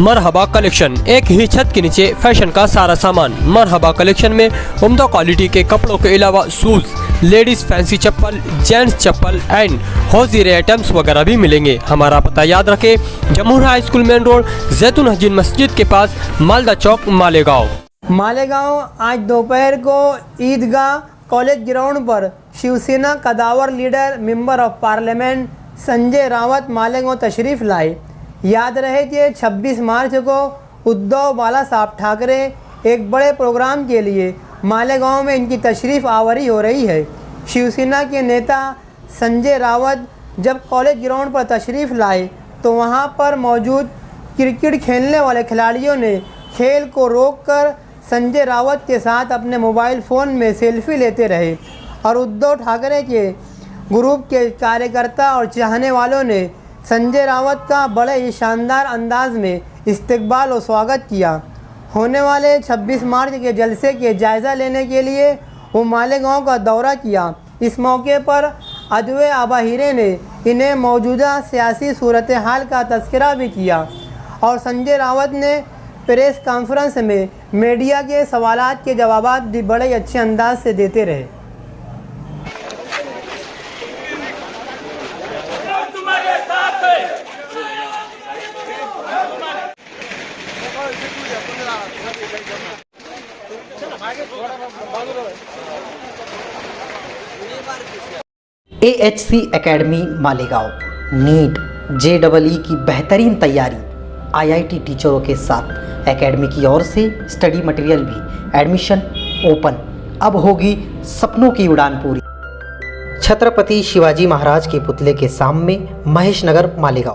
मरहबा collection, एक ही छत के नीचे फैशन का सारा सामान। मरहबा कलेक्शन में उम्दा क्वालिटी के कपड़ों के अलावा शूज, लेडीज फैंसी चप्पल, जेंट्स चप्पल एंड हौजीरे आइटम्स वगैरह भी मिलेंगे। हमारा पता याद रखें, Jamhoor high school main road, जैतून हजीन मस्जिद के पास, मालदा चौक, मालेगांव। आज दोपहर को ईदगाह कॉलेज ग्राउंड पर शिवसेना कदावर leader member of parliament Sanjay Raut Malegaon तशरीफ़ लाए। याद रहे कि 26 मार्च को उद्धव बाला साहब ठाकरे एक बड़े प्रोग्राम के लिए मालेगांव में इनकी तशरीफ़ आवरी हो रही है। शिवसेना के नेता संजय रावत जब कॉलेज ग्राउंड पर तशरीफ़ लाए तो वहां पर मौजूद क्रिकेट खेलने वाले खिलाड़ियों ने खेल को रोककर संजय रावत के साथ अपने मोबाइल फ़ोन में सेल्फी लेते रहे और उद्धव ठाकरे के ग्रुप के कार्यकर्ता और चाहने वालों ने संजय रावत का बड़े ही शानदार अंदाज में इस्तकबाल और स्वागत किया। होने वाले 26 मार्च के जलसे के जायज़ा लेने के लिए वो मालेगांव का दौरा किया। इस मौके पर अदवे आबाहिरे ने इन्हें मौजूदा सियासी सूरत हाल का तज़किरा भी किया और संजय रावत ने प्रेस कॉन्फ्रेंस में मीडिया के सवालात के जवाबात भी बड़े अच्छे अंदाज से देते रहे। AHC academy Malegaon NEET JEE की बेहतरीन तैयारी IIT टीचरों के साथ एकेडमी की ओर से स्टडी मटेरियल भी। Admission open. अब होगी सपनों की उड़ान पूरी। छत्रपति शिवाजी महाराज के पुतले के सामने, महेश नगर, मालेगांव।